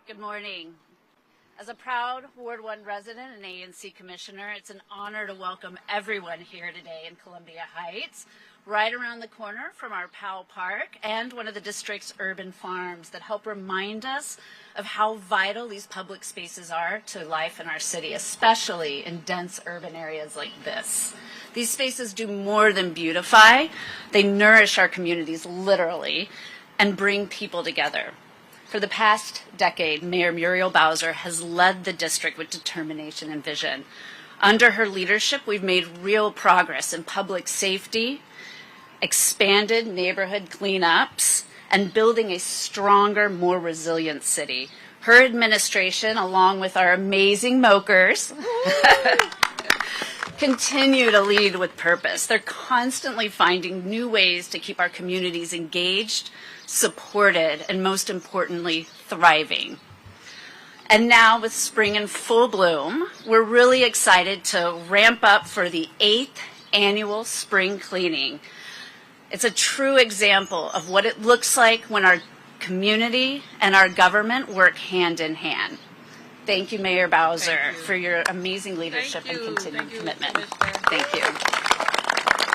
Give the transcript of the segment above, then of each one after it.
Good morning. As a proud Ward 1 resident and ANC commissioner, it's an honor to welcome everyone here today in Columbia Heights, right around the corner from our Powell Park and one of the district's urban farms that help remind us of how vital these public spaces are to life in our city, especially in dense urban areas like this. These spaces do more than beautify. They nourish our communities literally and bring people together. For the past decade, Mayor Muriel Bowser has led the district with determination and vision. Under her leadership, we've made real progress in public safety, expanded neighborhood cleanups, and building a stronger, more resilient city. Her administration, along with our amazing mokers, continue to lead with purpose. They're constantly finding new ways to keep our communities engaged, supported, and most importantly, thriving. And now with spring in full bloom, we're really excited to ramp up for the 8th annual spring cleaning. It's a true example of what it looks like when our community and our government work hand in hand. Thank you, Mayor Bowser, for your amazing leadership and continued commitment. Thank you.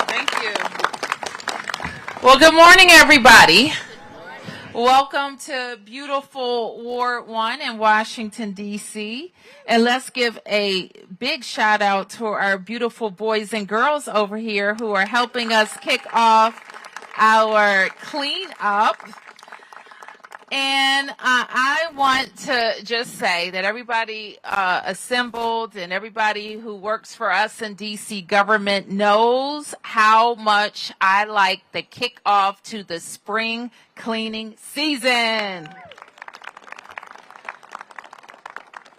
Thank you. Well, good morning, everybody. Welcome to beautiful Ward 1 in Washington, D.C. And let's give a big shout out to our beautiful boys and girls over here who are helping us kick off our cleanup. And I want to just say that everybody assembled and everybody who works for us in D.C. government knows how much I like the kickoff to the spring cleaning season.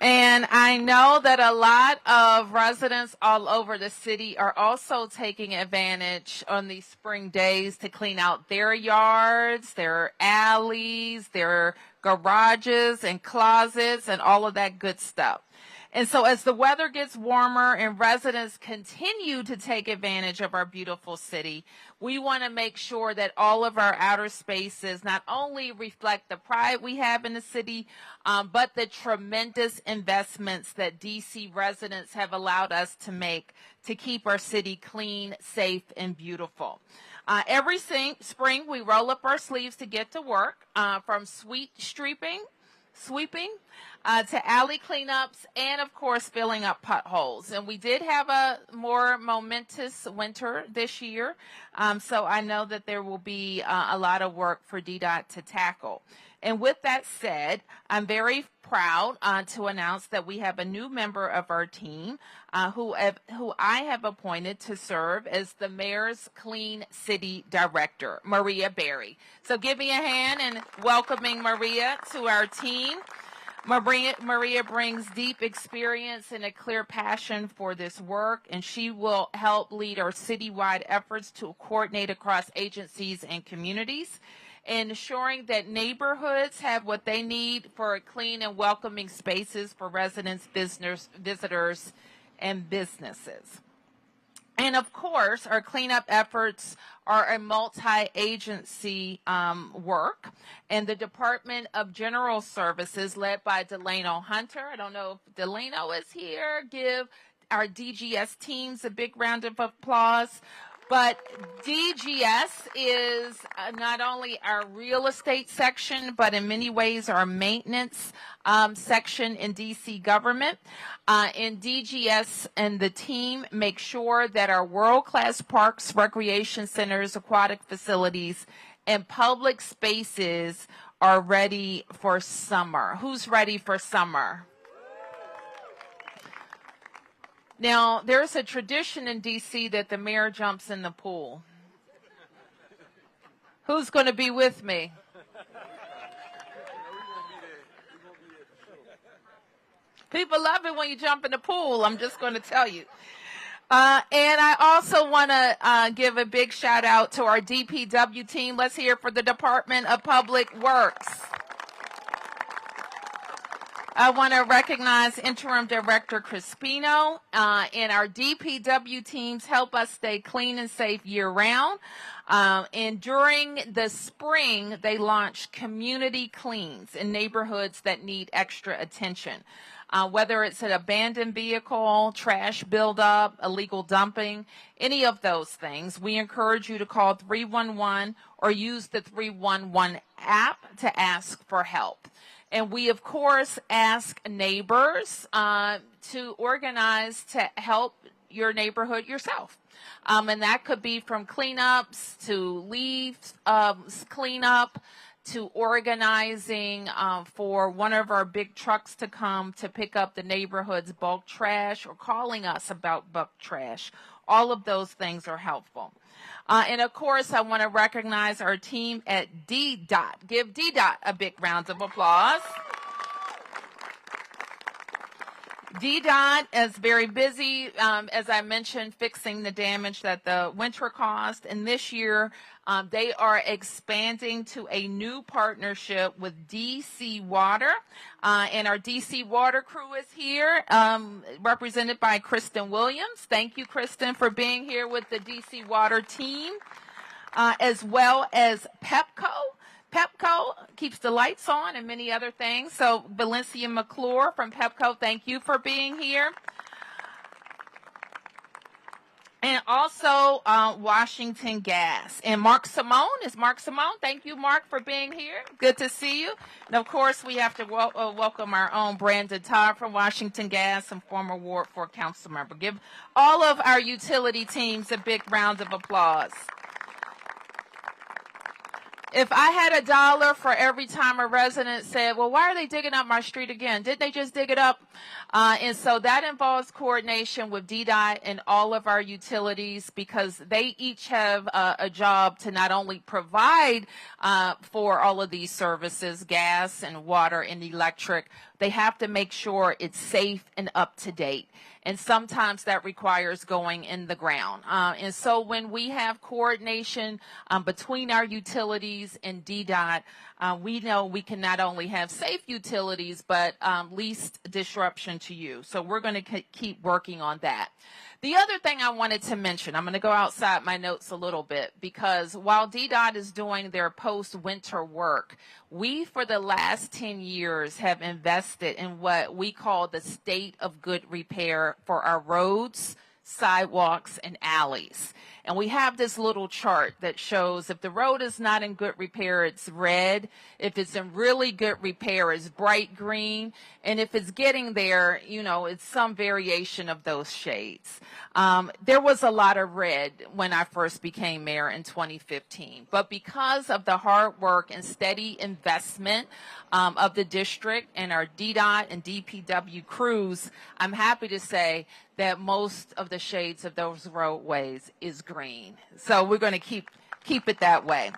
And I know that a lot of residents all over the city are also taking advantage on these spring days to clean out their yards, their alleys, their garages and closets and all of that good stuff. And so as the weather gets warmer and residents continue to take advantage of our beautiful city, we want to make sure that all of our outer spaces not only reflect the pride we have in the city, but the tremendous investments that DC residents have allowed us to make to keep our city clean, safe, and beautiful. Every spring, we roll up our sleeves to get to work, from sweeping, to alley cleanups, and of course filling up potholes. And we did have a more momentous winter this year, so I know that there will be a lot of work for DDOT to tackle. And with that said, I'm very proud to announce that we have a new member of our team who I have appointed to serve as the Mayor's Clean City Director, Maria Berry. So give me a hand in welcoming Maria to our team. Maria brings deep experience and a clear passion for this work, and she will help lead our citywide efforts to coordinate across agencies and communities, ensuring that neighborhoods have what they need for clean and welcoming spaces for residents, visitors, and businesses. And of course, our cleanup efforts are a multi-agency work, and the Department of General Services, led by Delano Hunter. I don't know if Delano is here. Give our DGS teams a big round of applause. But DGS is not only our real estate section, but in many ways our maintenance section in DC government. And DGS and the team make sure that our world-class parks, recreation centers, aquatic facilities, and public spaces are ready for summer. Who's ready for summer? Now, there's a tradition in D.C. that the mayor jumps in the pool. Who's going to be with me? People love it when you jump in the pool, I'm just going to tell you. And I also want to give a big shout out to our DPW team. Let's hear it for the Department of Public Works. I want to recognize Interim Director Crispino, and our DPW teams help us stay clean and safe year-round. And during the spring, they launch community cleans in neighborhoods that need extra attention. Whether it's an abandoned vehicle, trash buildup, illegal dumping, any of those things, we encourage you to call 311 or use the 311 app to ask for help. And we, of course, ask neighbors to organize to help your neighborhood yourself. And that could be from cleanups to leaves cleanup to organizing for one of our big trucks to come to pick up the neighborhood's bulk trash or calling us about bulk trash. All of those things are helpful. And of course, I want to recognize our team at DDOT. Give DDOT a big round of applause. DDOT is very busy, as I mentioned, fixing the damage that the winter caused. And this year, they are expanding to a new partnership with DC Water. And our DC Water crew is here, represented by Kristen Williams. Thank you, Kristen, for being here with the DC Water team, as well as Pepco. Pepco keeps the lights on and many other things. So Valencia McClure from Pepco, thank you for being here. And also Washington Gas. And Mark Simone, is Mark Simone? Thank you, Mark, for being here. Good to see you. And of course, we have to welcome our own Brandon Todd from Washington Gas and former Ward 4 council member. Give all of our utility teams a big round of applause. If I had $1 for every time a resident said, well, why are they digging up my street again? Didn't they just dig it up? And so that involves coordination with DDOT and all of our utilities because they each have a job to not only provide for all of these services, gas and water and electric, they have to make sure it's safe and up to date. And sometimes that requires going in the ground. And so when we have coordination between our utilities and DDOT, we know we can not only have safe utilities, but least disruption to you. So we're going to keep working on that. The other thing I wanted to mention, I'm going to go outside my notes a little bit, because while DDOT is doing their post-winter work, we, for the last 10 years, have invested in what we call the state of good repair for our roads, sidewalks, and alleys. And we have this little chart that shows if the road is not in good repair, it's red. If it's in really good repair, it's bright green. And if it's getting there, you know, it's some variation of those shades. There was a lot of red when I first became mayor in 2015. But because of the hard work and steady investment of the district and our DDOT and DPW crews, I'm happy to say that most of the shades of those roadways is green. So we're going to keep it that way.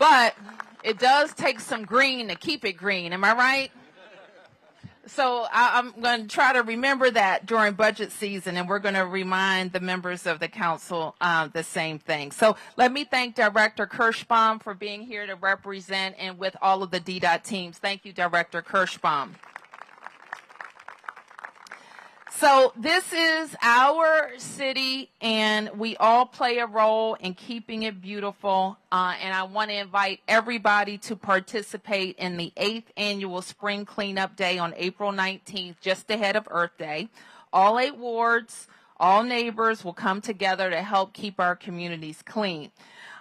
But it does take some green to keep it green. Am I right? So I'm going to try to remember that during budget season, and we're going to remind the members of the council the same thing. So let me thank Director Kirschbaum for being here to represent and with all of the DDOT teams. Thank you, Director Kirschbaum. So this is our city, and we all play a role in keeping it beautiful. And I want to invite everybody to participate in the 8th annual Spring Cleanup Day on April 19th, just ahead of Earth Day. All 8 wards, all neighbors will come together to help keep our communities clean.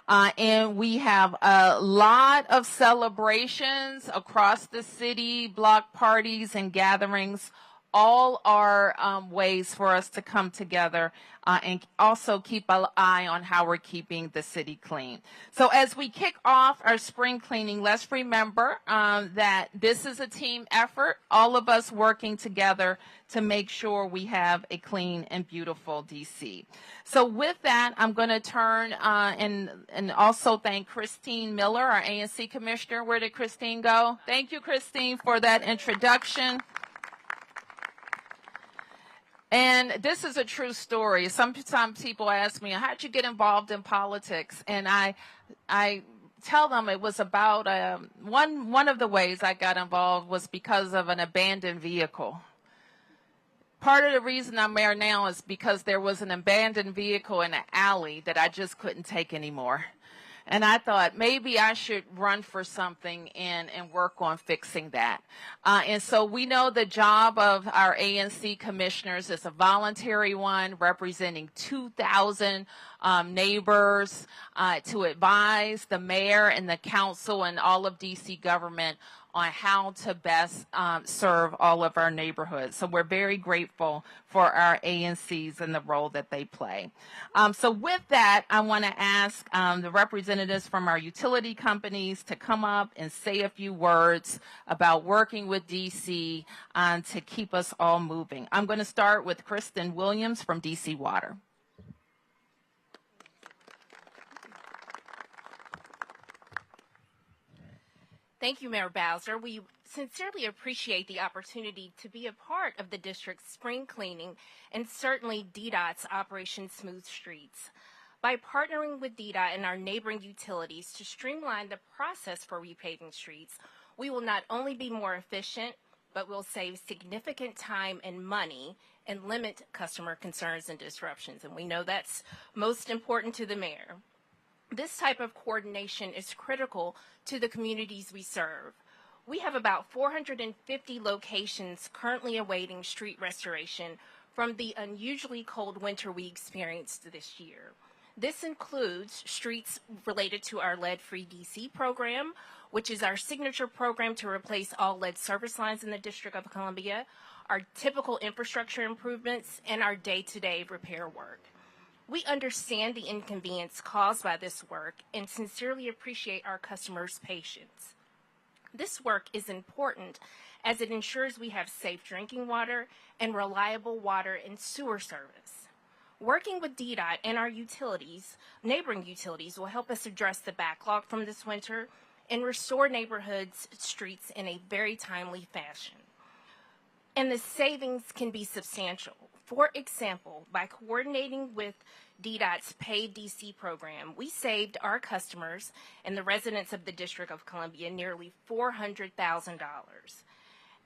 And we have a lot of celebrations across the city, block parties and gatherings. All are ways for us to come together and also keep an eye on how we're keeping the city clean. So as we kick off our spring cleaning, let's remember that this is a team effort, all of us working together to make sure we have a clean and beautiful DC. So with that, I'm going to turn and also thank Christine Miller, our ANC Commissioner. Where did Christine go? Thank you, Christine, for that introduction. And this is a true story. Sometimes people ask me, how'd you get involved in politics? And I tell them it was about one of the ways I got involved was because of an abandoned vehicle. Part of the reason I'm mayor now is because there was an abandoned vehicle in an alley that I just couldn't take anymore. And I thought maybe I should run for something and work on fixing that. And so we know the job of our ANC commissioners is a voluntary one representing 2,000 neighbors to advise the mayor and the council and all of DC government on how to best serve all of our neighborhoods. So we're very grateful for our ANCs and the role that they play. So with that, I want to ask the representatives from our utility companies to come up and say a few words about working with DC to keep us all moving. I'm going to start with Kristen Williams from DC Water. Thank you, Mayor Bowser. We sincerely appreciate the opportunity to be a part of the district's spring cleaning and certainly DDOT's Operation Smooth Streets. By partnering with DDOT and our neighboring utilities to streamline the process for repaving streets, we will not only be more efficient, but will save significant time and money and limit customer concerns and disruptions. And we know that's most important to the mayor. This type of coordination is critical to the communities we serve. We have about 450 locations currently awaiting street restoration from the unusually cold winter we experienced this year. This includes streets related to our lead-free DC program, which is our signature program to replace all lead service lines in the District of Columbia, our typical infrastructure improvements, and our day-to-day repair work. We understand the inconvenience caused by this work and sincerely appreciate our customers' patience. This work is important as it ensures we have safe drinking water and reliable water and sewer service. Working with DDOT and our utilities, neighboring utilities, will help us address the backlog from this winter and restore neighborhoods' streets in a very timely fashion. And the savings can be substantial. For example, by coordinating with DDOT's Paid DC program, we saved our customers and the residents of the District of Columbia nearly $400,000.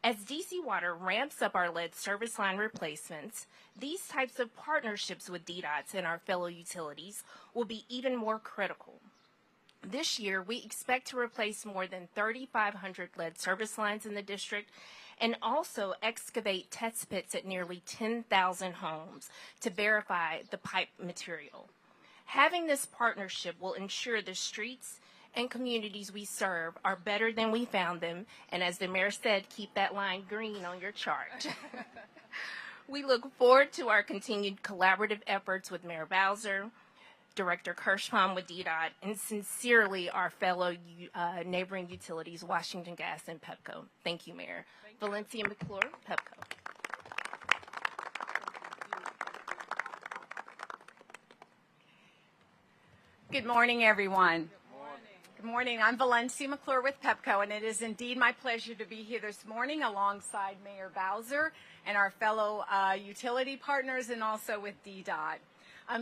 As DC Water ramps up our lead service line replacements, these types of partnerships with DDOT and our fellow utilities will be even more critical. This year, we expect to replace more than 3,500 lead service lines in the district and also excavate test pits at nearly 10,000 homes to verify the pipe material. Having this partnership will ensure the streets and communities we serve are better than we found them, and as the mayor said, keep that line green on your chart. We look forward to our continued collaborative efforts with Mayor Bowser, Director Kirschbaum with DDOT, and sincerely our fellow neighboring utilities, Washington Gas and Pepco. Thank you, Mayor. Valencia McClure, Pepco. Good morning, everyone. Good morning. I'm Valencia McClure with Pepco, and it is indeed my pleasure to be here this morning alongside Mayor Bowser and our fellow utility partners and also with DDOT.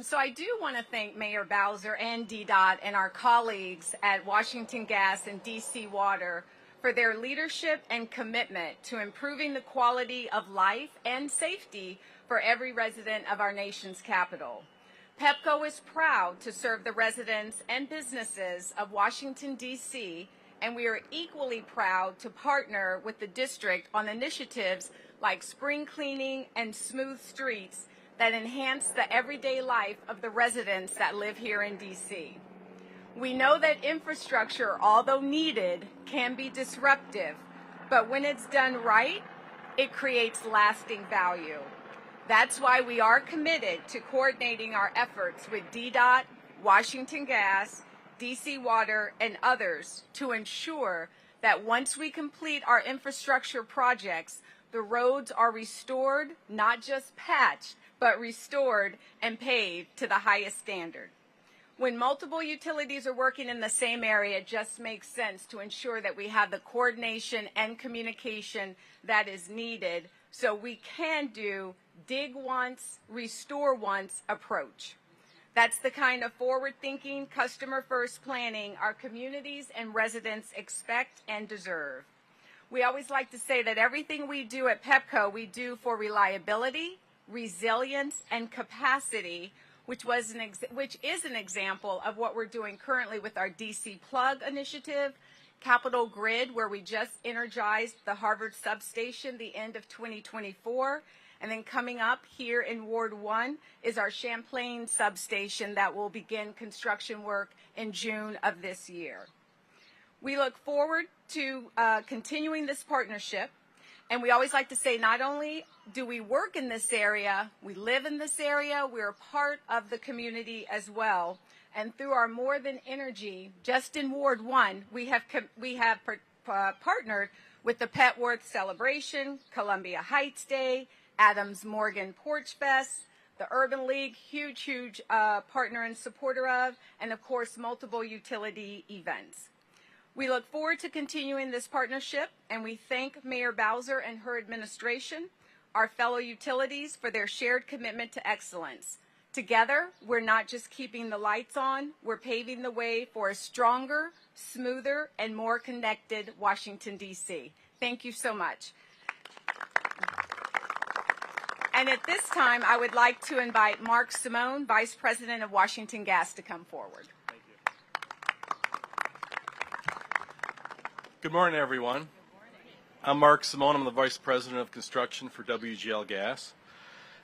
So I do want to thank Mayor Bowser and DDOT and our colleagues at Washington Gas and DC Water for their leadership and commitment to improving the quality of life and safety for every resident of our nation's capital. Pepco is proud to serve the residents and businesses of Washington, D.C., and we are equally proud to partner with the district on initiatives like spring cleaning and smooth streets that enhance the everyday life of the residents that live here in D.C. We know that infrastructure, although needed, can be disruptive, but when it's done right, it creates lasting value. That's why we are committed to coordinating our efforts with DDOT, Washington Gas, DC Water, and others to ensure that once we complete our infrastructure projects, the roads are restored, not just patched, but restored and paved to the highest standard. When multiple utilities are working in the same area, it just makes sense to ensure that we have the coordination and communication that is needed so we can do dig once, restore once approach. That's the kind of forward-thinking, customer-first planning our communities and residents expect and deserve. We always like to say that everything we do at Pepco, we do for reliability, resilience, and capacity, which is an example of what we're doing currently with our DC Plug initiative, Capital Grid, where we just energized the Harvard substation the end of 2024. And then coming up here in Ward 1 is our Champlain substation that will begin construction work in June of this year. We look forward to continuing this partnership. And we always like to say not only do we work in this area, we live in this area, we're part of the community as well. And through our More Than Energy, just in Ward 1, we have partnered with the Petworth Celebration, Columbia Heights Day, Adams Morgan Porch Fest, the Urban League, huge partner and supporter of, and of course, multiple utility events. We look forward to continuing this partnership, and we thank Mayor Bowser and her administration, our fellow utilities, for their shared commitment to excellence. Together, we're not just keeping the lights on, we're paving the way for a stronger, smoother, and more connected Washington, D.C. Thank you so much. And at this time, I would like to invite Mark Simone, Vice President of Washington Gas, to come forward. Thank you. Good morning, everyone. I'm Mark Simone. I'm the Vice President of Construction for WGL Gas.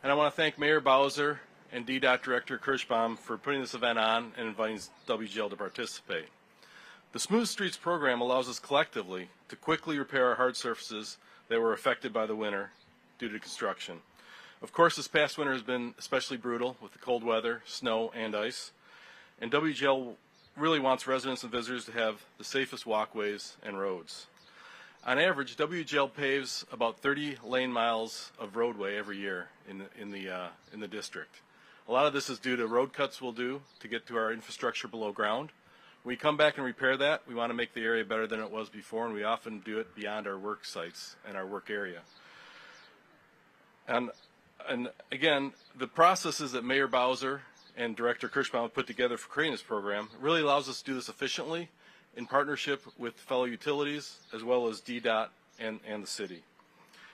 And I want to thank Mayor Bowser and DDOT Director Kirschbaum for putting this event on and inviting WGL to participate. The Smooth Streets program allows us collectively to quickly repair our hard surfaces that were affected by the winter due to construction. Of course, this past winter has been especially brutal with the cold weather, snow, and ice. And WGL really wants residents and visitors to have the safest walkways and roads. On average, WGL paves about 30 lane miles of roadway every year in the district. A lot of this is due to road cuts we'll do to get to our infrastructure below ground. When we come back and repair that, we want to make the area better than it was before, and we often do it beyond our work sites and our work area. And again, the processes that Mayor Bowser and Director Kirschbaum have put together for creating this program really allows us to do this efficiently in partnership with fellow utilities as well as DDOT and the city.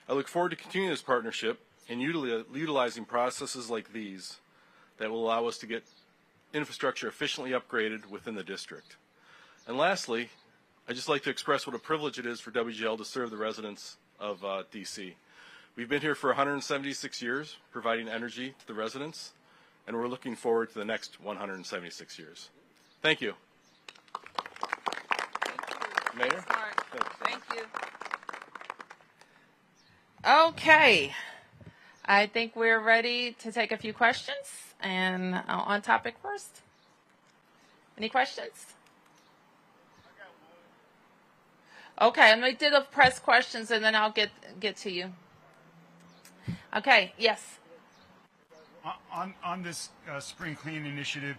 I look forward to continuing this partnership and utilizing processes like these that will allow us to get infrastructure efficiently upgraded within the district. And lastly, I'd just like to express what a privilege it is for WGL to serve the residents of DC. We've been here for 176 years, providing energy to the residents, and we're looking forward to the next 176 years. Thank you. Mayor? Thank you. Okay. I think we're ready to take a few questions. And on topic first. Any questions? Okay, I'm going to do the press questions and then I'll get to you. Okay, yes. On this spring clean initiative,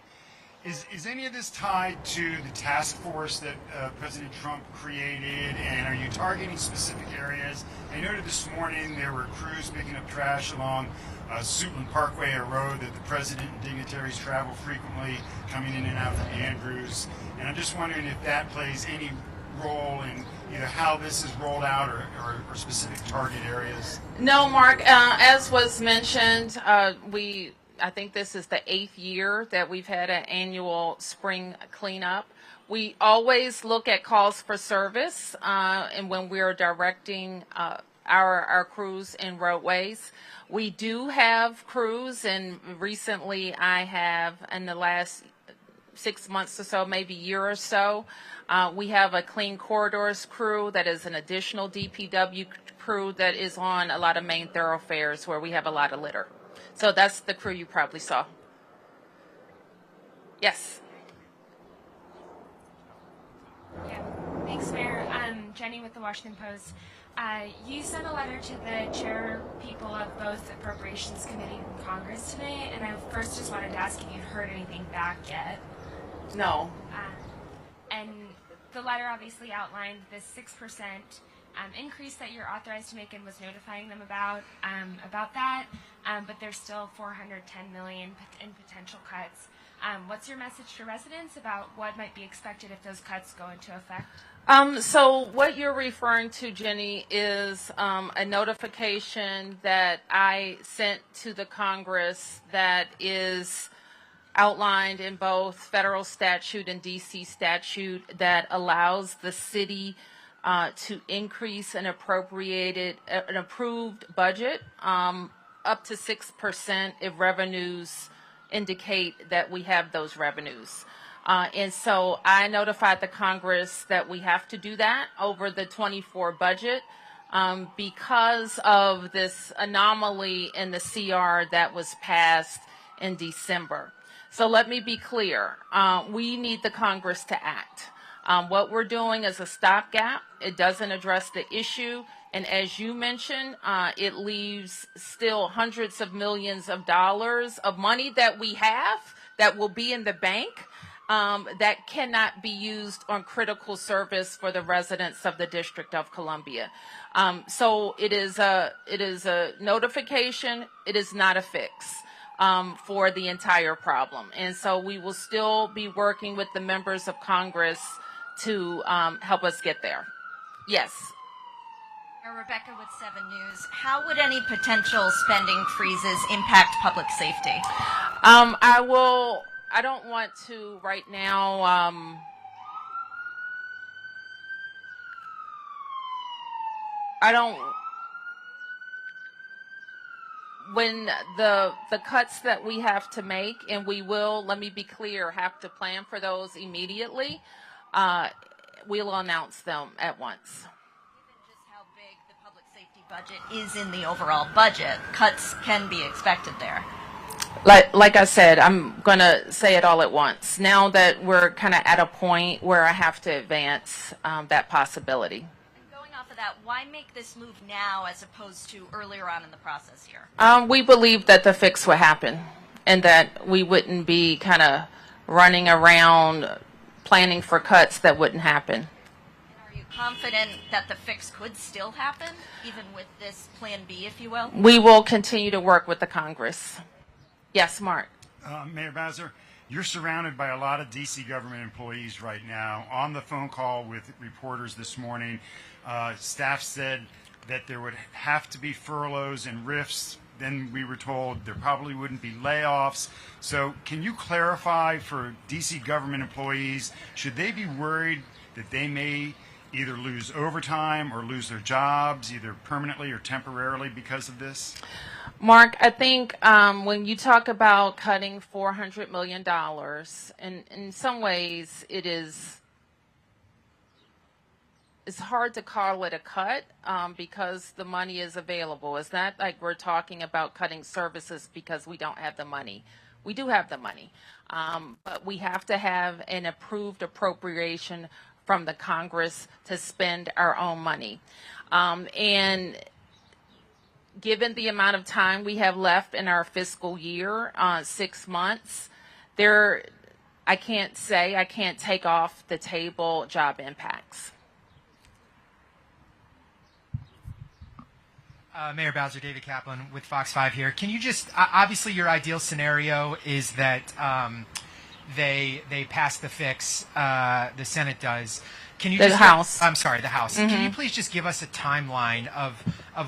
is any of this tied to the task force that President Trump created, and are you targeting specific areas? I noted this morning there were crews picking up trash along Suitland Parkway, a road that the president and dignitaries travel frequently, coming in and out from Andrews. And I'm just wondering if that plays any role in either how this is rolled out or specific target areas. No, Mark. As was mentioned, I think this is the 8th year that we've had an annual spring cleanup. We always look at calls for service, and when we're directing our crews in roadways. We do have crews, and recently I have, in the last 6 months or so, maybe year or so, we have a Clean Corridors crew that is an additional DPW crew that is on a lot of main thoroughfares where we have a lot of litter. So that's the crew you probably saw. Yes. Yeah. Thanks, Mayor. Jenny with the Washington Post. You sent a letter to the chair people of both Appropriations Committee and Congress today, and I first just wanted to ask if you'd heard anything back yet. No. And the letter obviously outlined the 6% increase that you're authorized to make and was notifying them about that, but there's still $410 million in potential cuts. What's your message to residents about what might be expected if those cuts go into effect? So what you're referring to, Jenny, is a notification that I sent to the Congress that is outlined in both federal statute and DC statute that allows the city to increase an approved budget up to 6% if revenues indicate that we have those revenues. And so I notified the Congress that we have to do that over the 24 budget because of this anomaly in the CR that was passed in December. So let me be clear. We need the Congress to act. What we're doing is a stopgap. It doesn't address the issue. And as you mentioned, it leaves still hundreds of millions of dollars of money that we have that will be in the bank that cannot be used on critical service for the residents of the District of Columbia. So it is a notification. It is not a fix for the entire problem. And so we will still be working with the members of Congress to help us get there. Yes. Rebecca with 7 News. How would any potential spending freezes impact public safety? I don't want to right now when the cuts that we have to make, and we will, let me be clear, have to plan for those immediately, we'll announce them at once. Budget is in the overall budget. Cuts can be expected there. Like I said, I'm going to say it all at once. Now that we're kind of at a point where I have to advance that possibility. And going off of that, why make this move now as opposed to earlier on in the process here? We believe that the fix would happen and that we wouldn't be kind of running around planning for cuts that wouldn't happen. Confident that the fix could still happen, even with this Plan B, if you will? We will continue to work with the Congress. Yes, Mark. Mayor Bowser, you're surrounded by a lot of D.C. government employees right now. On the phone call with reporters this morning, staff said that there would have to be furloughs and rifts. Then we were told there probably wouldn't be layoffs. So can you clarify for D.C. government employees, should they be worried that they may either lose overtime or lose their jobs, either permanently or temporarily because of this? Mark, I think when you talk about cutting $400 million, and in some ways it's hard to call it a cut because the money is available. It's not like we're talking about cutting services because we don't have the money. We do have the money, but we have to have an approved appropriation from the Congress to spend our own money. And given the amount of time we have left in our fiscal year, 6 months, I can't take off the table job impacts. Mayor Bowser, David Kaplan with Fox 5 here. Can you just, obviously your ideal scenario is that they pass the fix, the Senate does. Can you the House. I'm sorry, the House. Mm-hmm. Can you please just give us a timeline of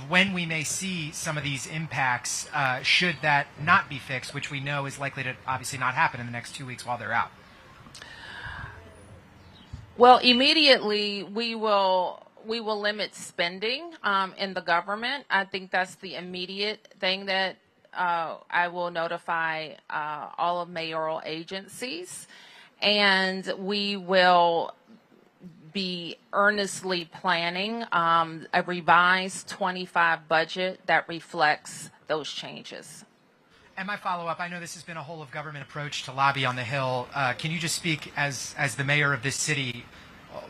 when we may see some of these impacts should that not be fixed, which we know is likely to obviously not happen in the next 2 weeks while they're out? Well, immediately we will limit spending in the government. I think that's the immediate thing that I will notify all of mayoral agencies, and we will be earnestly planning a revised 25 budget that reflects those changes. And my follow-up, I know this has been a whole of government approach to lobby on the Hill. Can you just speak as the mayor of this city,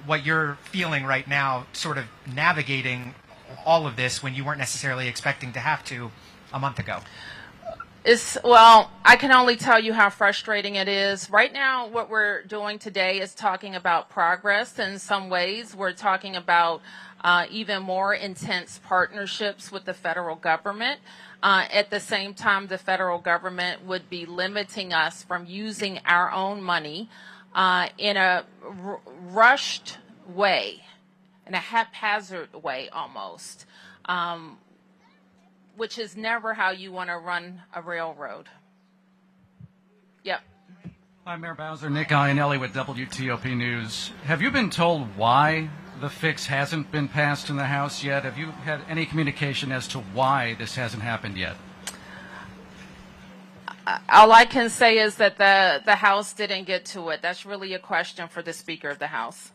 what you're feeling right now, sort of navigating all of this when you weren't necessarily expecting to have to a month ago? Well, I can only tell you how frustrating it is. Right now, what we're doing today is talking about progress. In some ways, we're talking about even more intense partnerships with the federal government. At the same time, the federal government would be limiting us from using our own money in a rushed way, in a haphazard way almost, which is never how you want to run a railroad. Yep. Hi, Mayor Bowser. Nick Iannelli with WTOP News. Have you been told why the fix hasn't been passed in the House yet? Have you had any communication as to why this hasn't happened yet? All I can say is that the House didn't get to it. That's really a question for the Speaker of the House.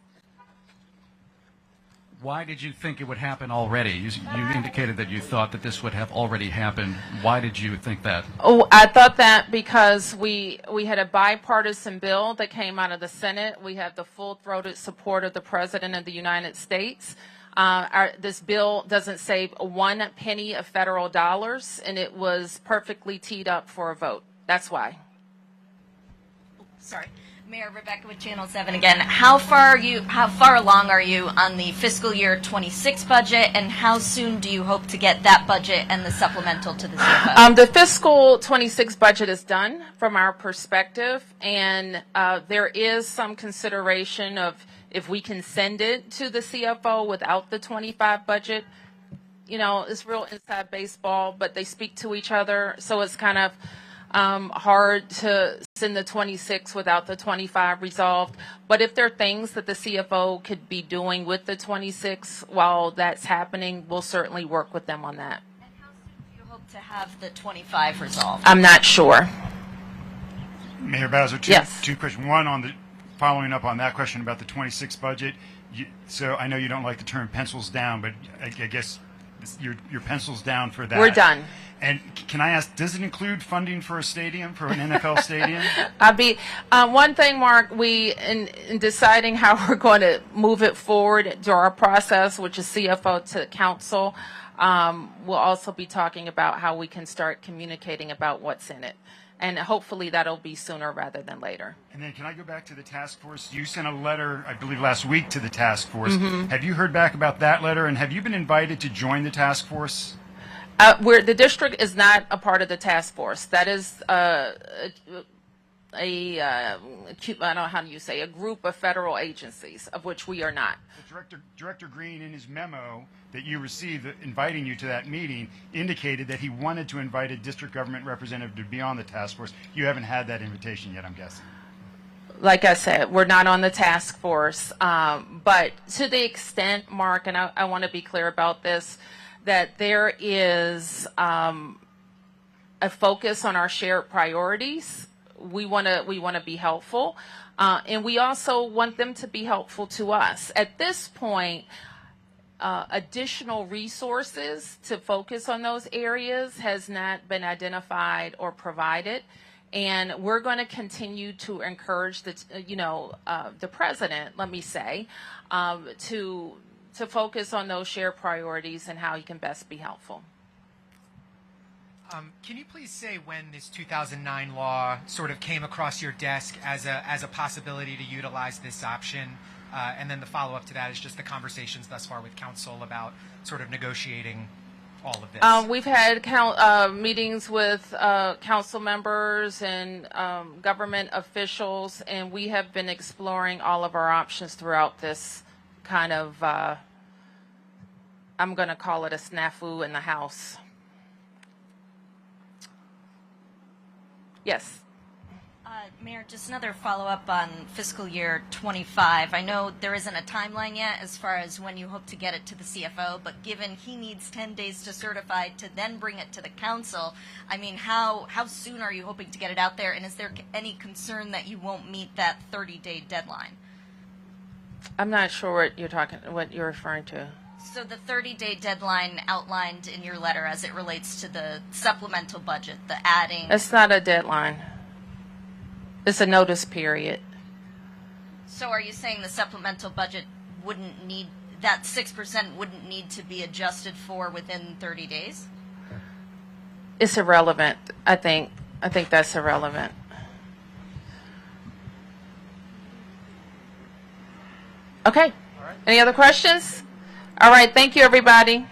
Why did you think it would happen already? You indicated that you thought that this would have already happened. Why did you think that? Oh, I thought that because we had a bipartisan bill that came out of the Senate. We have the full-throated support of the President of the United States. This bill doesn't save 1 penny of federal dollars, and it was perfectly teed up for a vote. That's why. Sorry. Mayor Rebecca with Channel 7 again. How far along are you on the fiscal year 26 budget, and how soon do you hope to get that budget and the supplemental to the CFO? The fiscal 26 budget is done from our perspective, and there is some consideration of if we can send it to the CFO without the 25 budget. You know, it's real inside baseball, but they speak to each other, so it's kind of hard to send the 26 without the 25 resolved. But if there are things that the CFO could be doing with the 26 while that's happening, we'll certainly work with them on that. And how soon do you hope to have the 25 resolved? I'm not sure. Mayor Bowser, Yes. two questions. One, following up on that question about the 26 budget. So I know you don't like the term pencils down, but I guess your pencils down for that. We're done. And can I ask, does it include funding for a stadium, for an NFL stadium? One thing, Mark, in deciding how we're going to move it forward to our process, which is CFO to council, we'll also be talking about how we can start communicating about what's in it. And hopefully that'll be sooner rather than later. And then can I go back to the task force? You sent a letter, I believe, last week to the task force. Mm-hmm. Have you heard back about that letter, and have you been invited to join the task force? The district is not a part of the task force. That is I don't know how you say, a group of federal agencies, of which we are not. Director Green, in his memo that you received inviting you to that meeting, indicated that he wanted to invite a district government representative to be on the task force. You haven't had that invitation yet, I'm guessing. Like I said, we're not on the task force. But to the extent, Mark, and I want to be clear about this, that there is a focus on our shared priorities. We want to be helpful, and we also want them to be helpful to us. At this point, additional resources to focus on those areas has not been identified or provided, and we're going to continue to encourage the president, let me say, to focus on those shared priorities and how he can best be helpful. Can you please say when this 2009 law sort of came across your desk as a possibility to utilize this option? And then the follow-up to that is just the conversations thus far with council about sort of negotiating all of this. We've had meetings with council members and government officials, and we have been exploring all of our options throughout this kind of, I'm going to call it a snafu in the House. Yes. Mayor, just another follow-up on fiscal year 25. I know there isn't a timeline yet as far as when you hope to get it to the CFO, but given he needs 10 days to certify to then bring it to the council, I mean, how soon are you hoping to get it out there, and is there any concern that you won't meet that 30-day deadline? I'm not sure what you're referring to. So the 30-day deadline outlined in your letter as it relates to the supplemental budget, the adding... It's not a deadline. It's a notice period. So are you saying the supplemental budget wouldn't need, that 6% wouldn't need to be adjusted for within 30 days? It's irrelevant, I think. I think that's irrelevant. Okay. All right. Any other questions? All right, thank you, everybody.